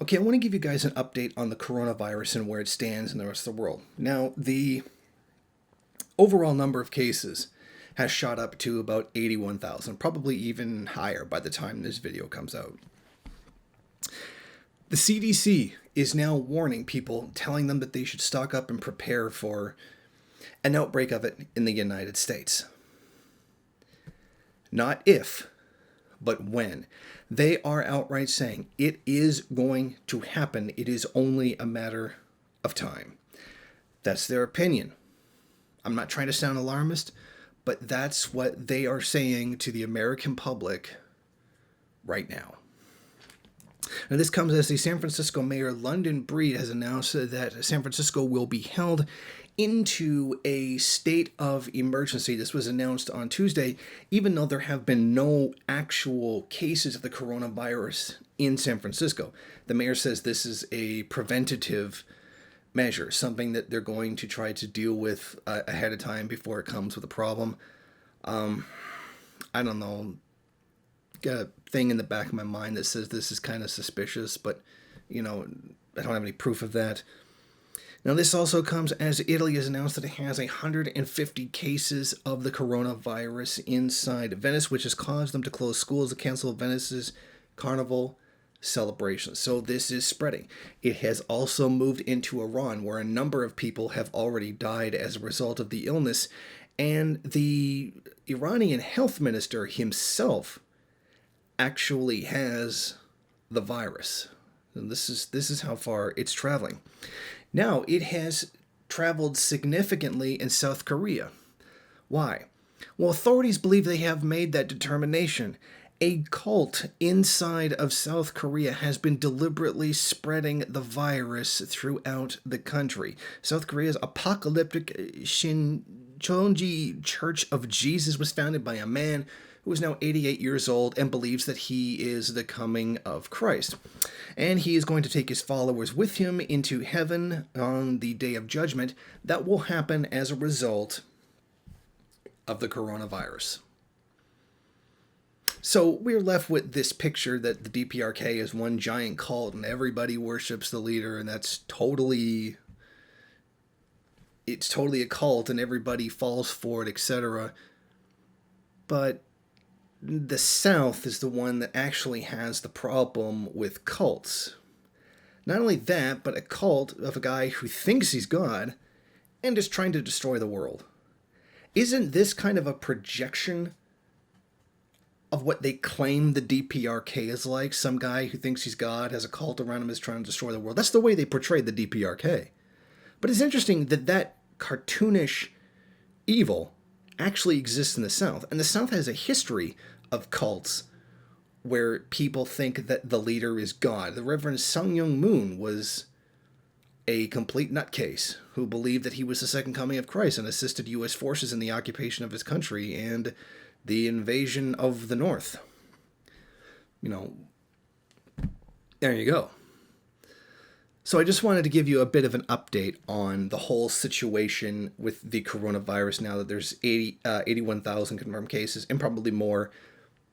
Okay, I want to give you guys an update on the coronavirus and where it stands in the rest of the world. Now, the overall number of cases has shot up to about 81,000, probably even higher by the time this video comes out. The CDC is now warning people, telling them that they should stock up and prepare for an outbreak of it in the United States. Not if, but when. They are outright saying it is going to happen. It is only a matter of time. That's their opinion. I'm not trying to sound alarmist, but that's what they are saying to the American public right now. Now, this comes as the San Francisco Mayor London Breed has announced that San Francisco will be held into a state of emergency. This was announced on Tuesday, even though there have been no actual cases of the coronavirus in San Francisco. The mayor says this is a preventative measure, something that they're going to try to deal with ahead of time before it comes with a problem. I don't know. Got a thing in the back of my mind that says this is kind of suspicious, but, I don't have any proof of that. Now, this also comes as Italy has announced that it has 150 cases of the coronavirus inside Venice, which has caused them to close schools and cancel Venice's carnival celebrations. So this is spreading. It has also moved into Iran, where a number of people have already died as a result of the illness, and the Iranian health minister himself actually has the virus. And this is how far it's traveling. Now, it has traveled significantly in South Korea. Why? Well, authorities believe they have made that determination. A cult inside of South Korea has been deliberately spreading the virus throughout the country. South Korea's apocalyptic Shincheonji Church of Jesus was founded by a man who is now 88 years old and believes that he is the coming of Christ. And he is going to take his followers with him into heaven on the day of judgment. That will happen as a result of the coronavirus. So we're left with this picture that the DPRK is one giant cult and everybody worships the leader, and it's totally a cult and everybody falls for it, etc. But the South is the one that actually has the problem with cults. Not only that, but a cult of a guy who thinks he's God and is trying to destroy the world. Isn't this kind of a projection of what they claim the DPRK is like? Some guy who thinks he's God, has a cult around him, is trying to destroy the world. That's the way they portray the DPRK. But it's interesting that cartoonish evil actually exists in the South. And the South has a history of cults where people think that the leader is God. The Reverend Sung Myung Moon was a complete nutcase who believed that he was the second coming of Christ and assisted U.S. forces in the occupation of his country and the invasion of the North. There you go. So I just wanted to give you a bit of an update on the whole situation with the coronavirus now that there's 81,000 confirmed cases and probably more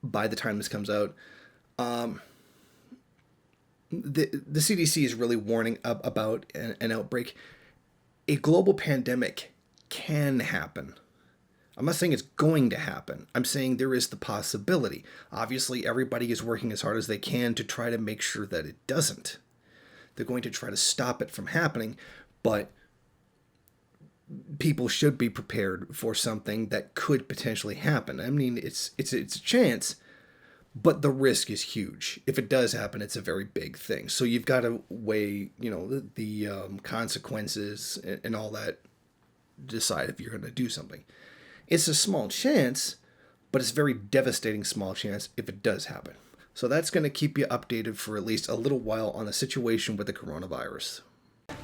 by the time this comes out. The CDC is really warning about an outbreak. A global pandemic can happen. I'm not saying it's going to happen. I'm saying there is the possibility. Obviously, everybody is working as hard as they can to try to make sure that it doesn't. They're going to try to stop it from happening, but people should be prepared for something that could potentially happen. I mean, it's a chance, but the risk is huge. If it does happen, it's a very big thing. So you've got to weigh, the consequences and all that, decide if you're going to do something. It's a small chance, but it's a very devastating small chance if it does happen. So that's going to keep you updated for at least a little while on the situation with the coronavirus.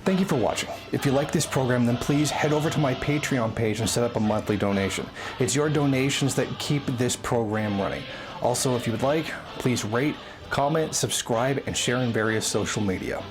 Thank you for watching. If you like this program, then please head over to my Patreon page and set up a monthly donation. It's your donations that keep this program running. Also, if you would like, please rate, comment, subscribe, and share in various social media.